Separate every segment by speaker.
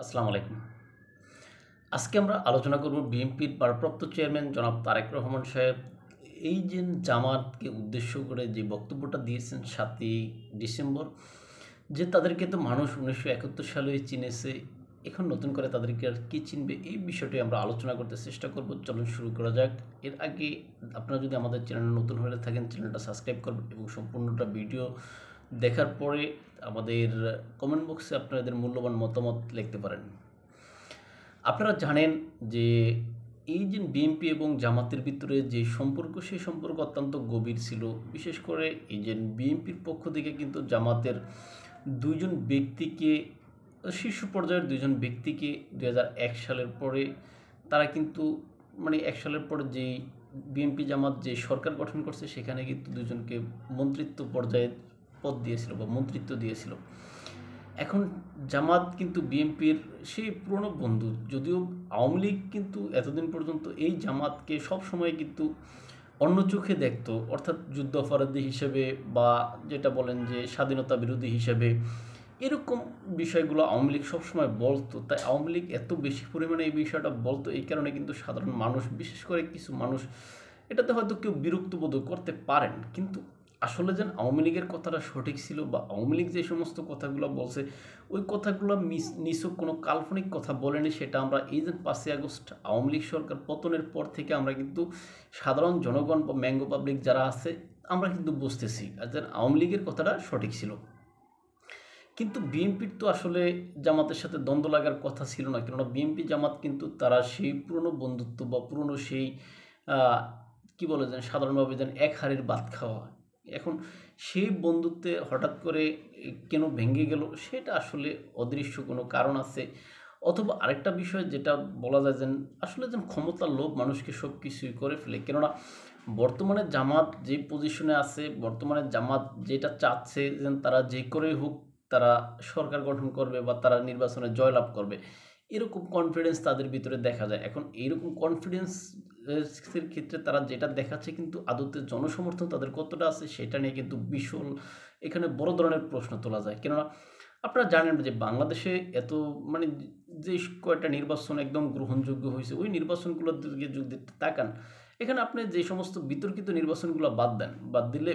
Speaker 1: আসসালামু আলাইকুম। আজকে আমরা আলোচনা করব বিএনপির ভারপ্রাপ্ত চেয়ারম্যান জনাব তারেক রহমান সাহেব এই যে জামাতকে উদ্দেশ্য করে যে বক্তব্যটা দিয়েছেন ৭ই ডিসেম্বর, যে তাদেরকে তো মানুষ ১৯৭১ সালেই চিনেছে, এখন নতুন করে তাদেরকে আর কি চিনবে, এই বিষয়টি আমরা আলোচনা করতে চেষ্টা করব। চলুন শুরু করা যাক। এর আগে আপনারা যদি আমাদের চ্যানেলে নতুন হয়ে থাকেন, চ্যানেলটা সাবস্ক্রাইব করবেন এবং সম্পূর্ণটা ভিডিও দেখার পরে আমাদের কমেন্ট বক্সে আপনাদের মূল্যবান মতামত লিখতে পারেন। আপনারা জানেন যে এই যে বিএনপি এবং জামাতের ভিতরে যে সম্পর্ক, সেই সম্পর্ক অত্যন্ত গভীর ছিল। বিশেষ করে এই যে বিএনপির পক্ষ থেকে কিন্তু জামাতের দুইজন ব্যক্তিকে, শীর্ষ পর্যায়ের দুইজন ব্যক্তিকে ২০০১ সালের পরে তারা কিন্তু মানে ১ সালের পরে যেই বিএনপি জামাত যে সরকার গঠন করছে, সেখানে কিন্তু দুজনকে মন্ত্রিত্ব পর্যায়ে পদ দিয়েছিল বা মন্ত্রিত্ব দিয়েছিল। এখন জামাত কিন্তু বিএনপির সেই পুরনো বন্ধু, যদিও আওয়ামী লীগ কিন্তু এতদিন পর্যন্ত এই জামাতকে সবসময় কিন্তু অন্য চোখে দেখতো, অর্থাৎ যুদ্ধ অপরাধী হিসেবে বা যেটা বলেন যে স্বাধীনতা বিরোধী হিসেবে, এরকম বিষয়গুলো আওয়ামী লীগ সবসময় বলতো। তাই আওয়ামী লীগ এত বেশি পরিমাণে এই বিষয়টা বলতো, এই কারণে কিন্তু সাধারণ মানুষ, বিশেষ করে কিছু মানুষ, এটাতে হয়তো কেউ বিরক্ত বোধ করতে পারেন, কিন্তু আসলে যেন আওয়ামী লীগের কথাটা সঠিক ছিল বা আওয়ামী লীগ যে সমস্ত কথাগুলো বলছে, ওই কথাগুলো নিছক কোনো কাল্পনিক কথা বলেনি, সেটা আমরা এই যে ৫ই আগস্ট আওয়ামী লীগ সরকার পতনের পর থেকে আমরা কিন্তু সাধারণ জনগণ বা ম্যাঙ্গো পাবলিক যারা আছে, আমরা কিন্তু বুঝতেছি আর যেন আওয়ামী লীগের কথাটা সঠিক ছিল। কিন্তু বিএনপির তো আসলে জামাতের সাথে দ্বন্দ্ব লাগার কথা ছিল না, কেননা বিএনপি জামাত কিন্তু তারা সেই পুরনো বন্ধুত্ব বা পুরনো সেই কি বলে যেন সাধারণভাবে যেন এক হাঁড়ির ভাত খাওয়া। এখন সেই বন্ধুত্বে হঠাৎ করে কেন ভেঙে গেল, সেটা আসলে অদৃশ্য কোনো কারণ আছে, অথবা আরেকটা বিষয় যেটা বলা যায় যেন আসলে যেন ক্ষমতার লোভ মানুষকে সব কিছুই করে ফেলে। কেননা বর্তমানে জামাত যে পজিশনে আছে, বর্তমানে জামাত যেটা চাচ্ছে যেন তারা যে করেই হোক তারা সরকার গঠন করবে বা তারা নির্বাচনে জয়লাভ করবে, এরকম কনফিডেন্স তাদের ভিতরে দেখা যায়। এখন এইরকম কনফিডেন্স এর ক্ষেত্রে তারা যেটা দেখাচ্ছে, কিন্তু আদতে জনসমর্থন তাদের কতটা আছে সেটা নিয়ে কিন্তু বিশাল এখানে বড় ধরনের প্রশ্ন তোলা যায়। কেননা আপনারা জানেন যে বাংলাদেশে এত মানে যে কয়টা নির্বাচন একদম গ্রহণযোগ্য হয়েছে, ওই নির্বাচনগুলোর দিকে যদি তাকান, এখানে আপনি যে সমস্ত বিতর্কিত নির্বাচনগুলো বাদ দেন, বাদ দিলে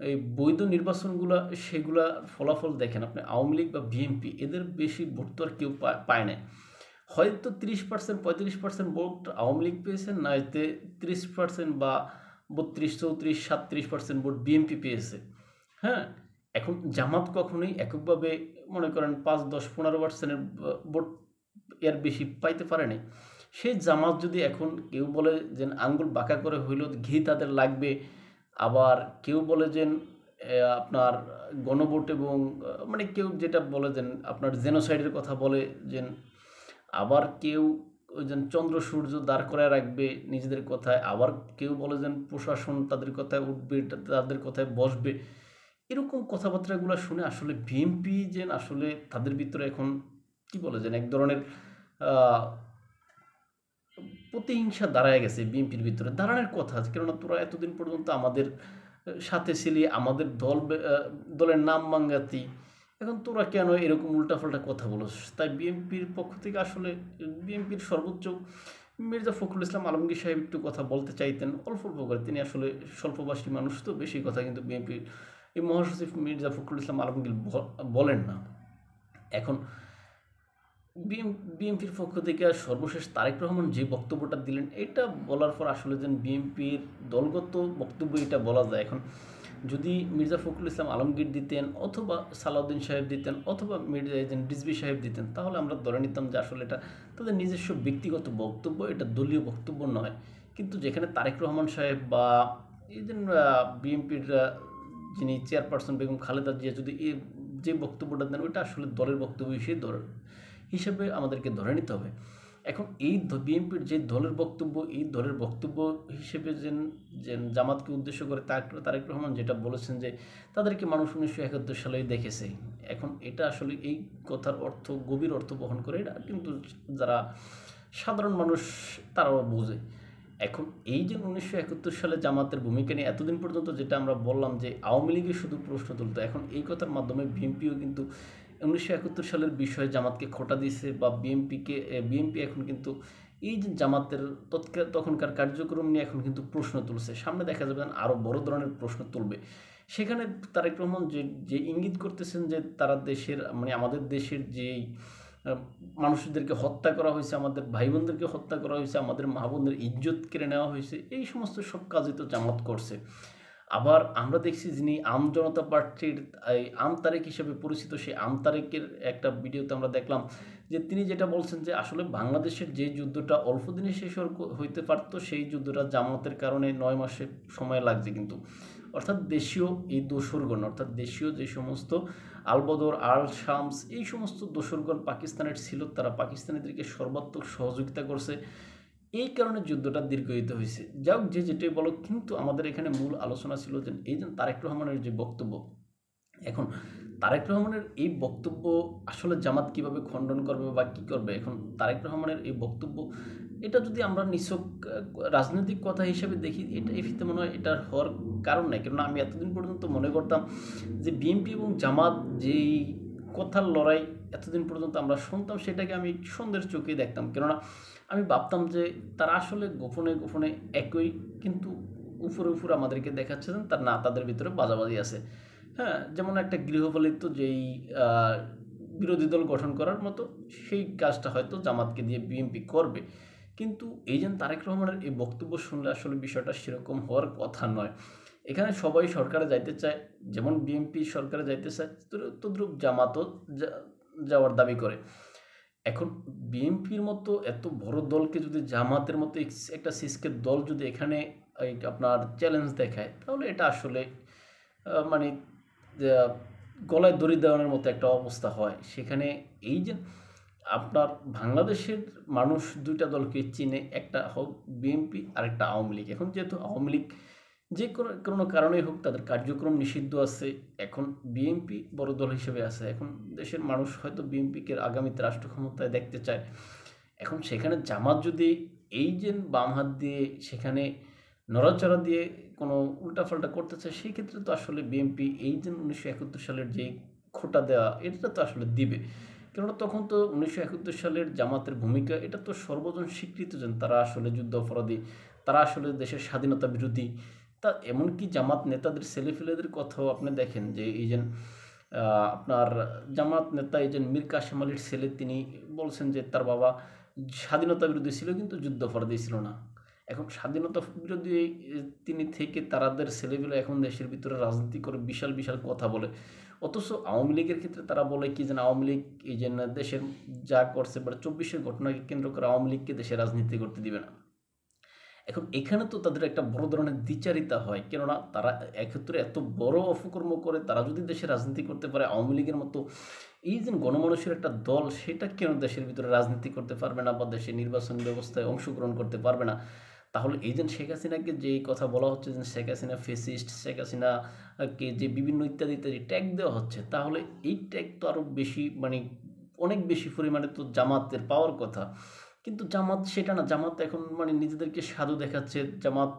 Speaker 1: এই বৈধ নির্বাচনগুলো, সেগুলা ফলাফল দেখেন আপনি, আওয়ামী লীগ বা বিএনপি এদের বেশি ভোট তো আর কেউ পায় না। হয়তো 30% 35% ভোট আওয়ামী লীগ পেয়েছেন, না এতে 30% বা 32 34 37% ভোট বিএনপি পেয়েছে। হ্যাঁ, এখন জামাত কখনোই এককভাবে মনে করেন ৫ ১০ ১৫% ভোট এর বেশি পাইতে পারে নাই। সেই জামাত যদি এখন কেউ বলে যে আঙ্গুল বাঁকা করে হইলেও ঘি তাদের লাগবে, আবার কেউ বলে যে আপনার গণভোট এবং মানে কেউ যেটা বলে যে আপনার জেনোসাইডের কথা বলে যে, আবার কেউ ওই যে চন্দ্র সূর্য দাঁড় করায় রাখবে নিজেদের কথায়, আবার কেউ বলে যে প্রশাসন তাদের কথায় উঠবে, তাদের কথায় বসবে। এরকম কথাবার্তাগুলো শুনে আসলে বিএনপি যে আসলে তাদের ভিতরে এখন কি বলে যেন এক ধরনের আহ, প্রতিহিংসা দাঁড়ায় গেছে বিএনপির ভিতরে, দাঁড়ানোর কথা। কেননা তোরা এতদিন পর্যন্ত আমাদের সাথে ছিলি, আমাদের দলের নাম মাঙ্গাতি, এখন তোরা কেন এরকম উল্টাপাল্টা কথা বলস? তাই বিএনপির পক্ষ থেকে আসলে বিএনপির সর্বোচ্চ মির্জা ফখরুল ইসলাম আলমগীর সাহেব একটু কথা বলতে চাইতেন অল্প অল্প করে, তিনি আসলে স্বল্পভাষী মানুষ, তো বেশি কথা কিন্তু বিএনপির এই মহাসচিব মির্জা ফখরুল ইসলাম আলমগীর বলেন না। এখন বিএনপির পক্ষ থেকে সর্বশেষ তারেক রহমান যে বক্তব্যটা দিলেন, এটা বলার পর আসলে যেন বিএনপির দলগত বক্তব্য এটা বলা যায়। এখন যদি মির্জা ফখরুল ইসলাম আলমগীর দিতেন, অথবা সালাউদ্দিন সাহেব দিতেন, অথবা মির্জা রিজভী সাহেব দিতেন, তাহলে আমরা ধরে নিতাম যে আসলে এটা তাদের নিজস্ব ব্যক্তিগত বক্তব্য, এটা দলীয় বক্তব্য নয়। কিন্তু যেখানে তারেক রহমান সাহেব বা এই যে বিএনপির যিনি চেয়ারপারসন বেগম খালেদা জিয়া যদি যে বক্তব্যটা দেন, ওইটা আসলে দলের বক্তব্য হিসেবে আমাদেরকে ধরে নিতে হবে। এখন এই বিএনপির যে দলের বক্তব্য, এই দলের বক্তব্য হিসেবে যে জামাতকে উদ্দেশ্য করে তারেক রহমান যেটা বলেছেন যে তাদেরকে মানুষ ১৯৭১ সালেই দেখেছে, এখন এটা আসলে এই কথার অর্থ গভীর অর্থ বহন করে, এটা কিন্তু যারা সাধারণ মানুষ তারাও বোঝে। এখন এই যে ১৯৭১ সালে জামাতের ভূমিকা নিয়ে এতদিন পর্যন্ত যেটা আমরা বললাম যে আওয়ামী লীগের শুধু প্রশ্ন তুলত, এখন এই কথার মাধ্যমে বিএনপিও কিন্তু 1971 সালের বিষয়ে জামাতকে খোঁটা দিয়েছে বা বিএনপি এখন কিন্তু এই যে জামাতের তখনকার কার্যক্রম নিয়ে এখন কিন্তু প্রশ্ন তুলছে, সামনে দেখা যাবে আরও বড় ধরনের প্রশ্ন তুলবে। সেখানে তারেক রহমান যে ইঙ্গিত করতেছেন যে তারা দেশের আমাদের দেশের যেই মানুষদেরকে হত্যা করা হয়েছে, আমাদের ভাই বোনদেরকে হত্যা করা হয়েছে, আমাদের মা বোনদের ইজ্জত কেড়ে নেওয়া হয়েছে, এই সমস্ত সব কাজই তো জামাত করছে। আবার আমরা দেখছি যিনি আম জনতা পার্টির আম তারেক হিসেবে পরিচিত, সেই আম তারেকের একটা ভিডিওতে আমরা দেখলাম যে তিনি যেটা বলছেন যে আসলে বাংলাদেশের যে যুদ্ধটা অল্প দিনে শেষ হইতে পারতো, সেই যুদ্ধটা জামাতের কারণে 9 মাসের সময় লাগছে। কিন্তু অর্থাৎ দেশীয় এই দোসরগণ, অর্থাৎ দেশীয় যে সমস্ত আলবদর, আল শামস, এই সমস্ত দোসরগণ পাকিস্তানের ছিল, তারা পাকিস্তানিদেরকে সর্বাত্মক সহযোগিতা করছে, এই কারণে যুদ্ধটা দীর্ঘায়িত হয়েছে। যাক, যে যেটাই বলো, কিন্তু আমাদের এখানে মূল আলোচনা ছিল যে এই যে তারেক রহমানের যে বক্তব্য, এখন তারেক রহমানের এই বক্তব্য আসলে জামাত কিভাবে খণ্ডন করবে বা কী করবে। এখন তারেক রহমানের এই বক্তব্য, এটা যদি আমরা নিছক রাজনৈতিক কথা হিসেবে দেখি, এটা এফিতে মনে হয় এটা হওয়ার কারণ নাই। কেননা আমি এতদিন পর্যন্ত মনে করতাম যে বিএনপি এবং জামাত যেই কথার লড়াই এতদিন পর্যন্ত আমরা শুনতাম, সেটাকে আমি সন্দেহের চোখেই দেখতাম। কেননা আমি ভাবতাম যে তারা আসলে গোপনে গোপনে একই, কিন্তু উপরে আমাদেরকে দেখাচ্ছেন তাদের ভিতরে বাজাবাজি আছে। হ্যাঁ, যেমন একটা গৃহপালিত যেই বিরোধী দল গঠন করার মতো, সেই কাজটা হয়তো জামাতকে দিয়ে বিএনপি করবে। কিন্তু এই যে তারেক রহমানের এই বক্তব্য শুনলে আসলে বিষয়টা সেরকম হওয়ার কথা নয়। এখানে সবাই সরকারে যাইতে চায়, যেমন বিএনপি সরকারে যাইতে চায়, তদ্রূপ জামাতও যাওয়ার দাবি করে। এখন বিএনপির মতো এত বড় দলকে যদি জামাতের মতো একটা সিসকের দল যদি এখানে আপনার চ্যালেঞ্জ দেখায়, তাহলে এটা আসলে মানে গলায় দড়ি দেওয়ানোর মতো একটা অবস্থা হয়। সেখানে এই যে আপনার বাংলাদেশের মানুষ দুইটা দলকে চিনে, একটা হোক বিএনপি আর একটা আওয়ামী লীগ। এখন যেহেতু আওয়ামী লীগ যে কোনো কারণেই হোক তাদের কার্যক্রম নিষিদ্ধ আছে, এখন বিএনপি বড় দল হিসেবে আছে। এখন দেশের মানুষ হয়তো বিএনপিকে আগামীতে রাষ্ট্র ক্ষমতায় দেখতে চায়। এখন সেখানে জামাত যদি এই যে বাম হাত দিয়ে সেখানে নড়াচড়া দিয়ে কোনো উল্টাপাল্টা করতে চায়, সেই ক্ষেত্রে তো আসলে বিএনপি এই যে 1971 সালের যে খোঁটা দেওয়া, এটা তো আসলে দিবে। কেননা তখন তো 1971 সালের জামাতের ভূমিকা, এটা তো সর্বজন স্বীকৃত যে তারা আসলে যুদ্ধ অপরাধী, তারা আসলে দেশের স্বাধীনতা বিরোধী। তা এমনকি জামাত নেতাদের ছেলেফেলেদের কথাও আপনি দেখেন যে এই যে আপনার জামাত নেতা এই যে মীর কাসেম আলীর ছেলে, তিনি বলছেন যে তার বাবা স্বাধীনতা বিরোধী ছিল কিন্তু যুদ্ধ অপরাধী ছিল না। এখন স্বাধীনতা বিরোধী তিনি থেকে তাদের ছেলেগুলো এখন দেশের ভিতরে রাজনীতি করে বিশাল বিশাল কথা বলে। অথচ আওয়ামী লীগের ক্ষেত্রে তারা বলে কি যেন আওয়ামী লীগ এই যে দেশের যা করছে বা 24-এর ঘটনাকে কেন্দ্র করে আওয়ামী লীগকে দেশে রাজনীতি করতে দিবে না। এখন এখানে তো তাদের একটা বড় ধরনের দ্বিচারিতা হয়। কেননা তারা এক্ষেত্রে এত বড় অপকর্ম করে, তারা যদি দেশে রাজনীতি করতে পারে, আওয়ামী লীগের মতো এই যে গণমানুষের একটা দল, সেটা কেন দেশের ভিতরে রাজনীতি করতে পারবে না বা দেশের নির্বাচন ব্যবস্থায় অংশগ্রহণ করতে পারবে না। তাহলে এই যে শেখ হাসিনাকে যে কথা বলা হচ্ছে যে শেখ হাসিনা ফেসিস্ট, শেখ হাসিনাকে যে বিভিন্ন ইত্যাদি ইত্যাদি ট্যাগ দেওয়া হচ্ছে, তাহলে এই ট্যাগ তো আরও বেশি অনেক বেশি পরিমাণে তো জামাতের পাওয়ার কথা। কিন্তু জামাত সেটা না, জামাত এখন নিজেদেরকে সাধু দেখাচ্ছে। জামাত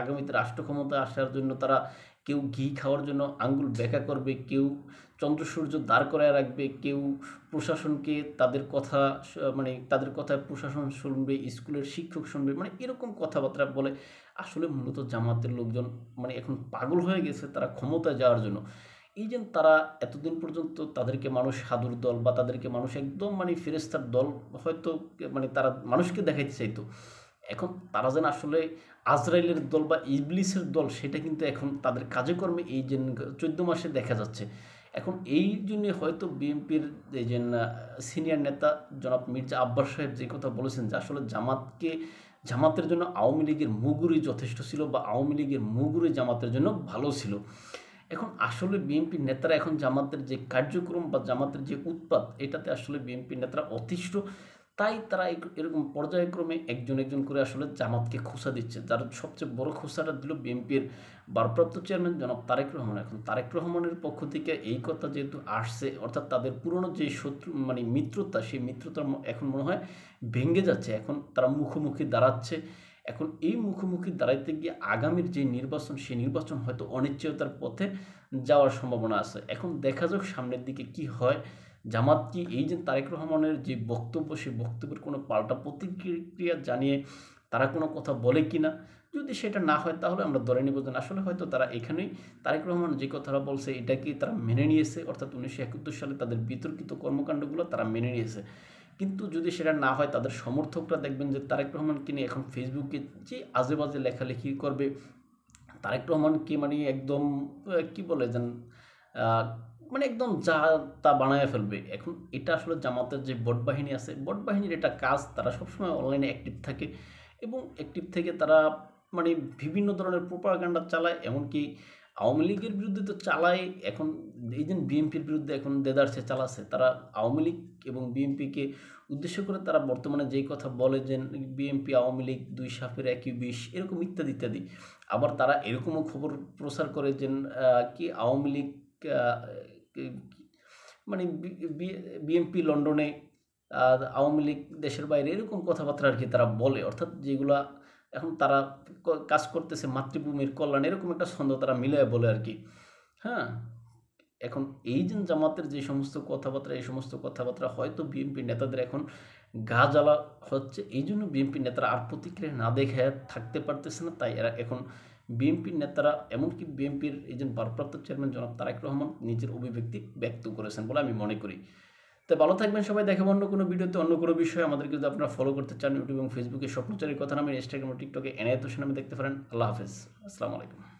Speaker 1: আগামীতে রাষ্ট্র ক্ষমতায় আসার জন্য তারা কেউ ঘি খাওয়ার জন্য আঙ্গুল বেঁকা করবে, কেউ চন্দ্র সূর্য দাঁড় করায় রাখবে, কেউ প্রশাসনকে তাদের কথা তাদের কথায় প্রশাসন শুনবে, স্কুলের শিক্ষক শুনবে, এরকম কথাবার্তা বলে। আসলে মূলত জামাতের লোকজন এখন পাগল হয়ে গেছে তারা ক্ষমতায় যাওয়ার জন্য। এই যে তারা এতদিন পর্যন্ত তাদেরকে মানুষ সাধুর দল বা তাদেরকে মানুষ একদম ফেরেস্তার দল হয়তো তারা মানুষকে দেখাইতে চাইতো, এখন তারা যেন আসলে আজরাইলের দল বা ইবলিসের দল, সেটা কিন্তু এখন তাদের কাজকর্মে এই যে 14 মাসে দেখা যাচ্ছে। এখন এই জন্য হয়তো বিএনপির এই যে সিনিয়র নেতা জনাব মির্জা আব্বাস সাহেব যে কথা বলেছেন যে আসলে জামাতের জন্য আওয়ামী লীগের মুগুরি যথেষ্ট ছিল বা আওয়ামী লীগের মুগুরি জামাতের জন্য ভালো ছিল। এখন আসলে বিএনপির নেতারা এখন জামাতের যে কার্যক্রম বা জামাতের যে উৎপাত, এটাতে আসলে বিএনপির নেতারা অতিষ্ঠ। তাই তারা এরকম পর্যায়ক্রমে একজন করে আসলে জামাতকে খোঁচা দিচ্ছে। যার সবচেয়ে বড় খোঁচাটা দিল বিএনপির ভারপ্রাপ্ত চেয়ারম্যান জনাব তারেক রহমান। এখন তারেক রহমানের পক্ষ থেকে এই কথা যেহেতু আসছে, অর্থাৎ তাদের পুরনো যে শত্রু মিত্রতা, সেই মিত্রতা এখন মনে হয় ভেঙে যাচ্ছে। এখন তারা মুখোমুখি দাঁড়াচ্ছে। এখন এই মুখোমুখি দাঁড়াইতে গিয়ে আগামীর যে নির্বাচন, সেই নির্বাচন হয়তো অনিশ্চয়তার পথে যাওয়ার সম্ভাবনা আছে। এখন দেখা যাক সামনের দিকে কি হয়। জামাত কি এই যে তারেক রহমানের যে বক্তব্য, সেই বক্তব্যের কোনো পাল্টা প্রতিক্রিয়া জানিয়ে তারা কোনো কথা বলে কি না? যদি সেটা না হয় তাহলে আমরা ধরে নেব যে আসলে হয়তো তারা এখানেই তারেক রহমান যে কথাটা বলছে এটাকে তারা মেনে নিয়েছে, অর্থাৎ 1971 সালে তাদের বিতর্কিত কর্মকাণ্ডগুলো তারা মেনে নিয়েছে। কিন্তু যদি সেটা না হয়, তাদের সমর্থকরা দেখবেন যে তারেক রহমানকে নিয়ে এখন ফেসবুকে যে আজে বাজে লেখালেখি করবে, তারেক রহমানকে মানে একদম কি বলে যেন আহ, মানে একদম যা তা বানায় ফেলবে। এখন এটা আসলে জামাতের যে বট বাহিনী আছে, বট বাহিনীর এটা কাজ, তারা সবসময় অনলাইনে অ্যাক্টিভ থাকে এবং অ্যাক্টিভ থেকে তারা মানে বিভিন্ন ধরনের প্রোপাগান্ডা চালায়। এমনকি আওয়ামী লীগের বিরুদ্ধে তো চালায়, এখন এই যে বিএনপির বিরুদ্ধে এখন দেদারসে চালাচ্ছে তারা। আওয়ামী লীগ এবং বিএনপিকে উদ্দেশ্য করে তারা বর্তমানে যেই কথা বলে যে বিএনপি আওয়ামী লীগ দুই সাপের একই বিষ, এরকম ইত্যাদি ইত্যাদি। আবার তারা এরকমও খবর প্রচার করে যে কি আওয়ামী লীগ আহ, কি- মানে বিএনপি লন্ডনে, আওয়ামী লীগ দেশের বাইরে, এরকম কথাবার্তা আর কি তারা বলে। অর্থাৎ যেগুলা এখন তারা কাজ করতেছে মাতৃভূমির কল্যাণ, এরকম একটা ছন্দ তারা মিলায় বলে আর কি। হ্যাঁ, এখন এই যে জামাতের যে সমস্ত কথাবার্তা, এই সমস্ত কথাবার্তা হয়তো বিএনপি নেতাদের এখন গা জ্বালা হচ্ছে। এই জন্য বিএনপি নেতারা আর প্রতিক্রিয়া না দেখে থাকতে পারতেছে না। তাই এরা এখন বিএনপির নেতারা, এমনকি বিএনপির এই যে ভারপ্রাপ্ত চেয়ারম্যান জনাব তারেক রহমান নিজের অভিব্যক্তি ব্যক্ত করেছেন বলে আমি মনে করি। তো ভালো থাকবেন সবাই, দেখাবো অন্য কোনো ভিডিওতে অন্য কোনো বিষয়। আমাদেরকে যদি আপনারা ফলো করতে চান ইউটিউব এবং ফেসবুকে স্বপ্নচারীর কথা নামে, ইনস্টাগ্রাম ও টিকটকে এনায়েত হোসেন নামে দেখতে পারেন। আল্লাহ হাফেজ, আসসালামু আলাইকুম।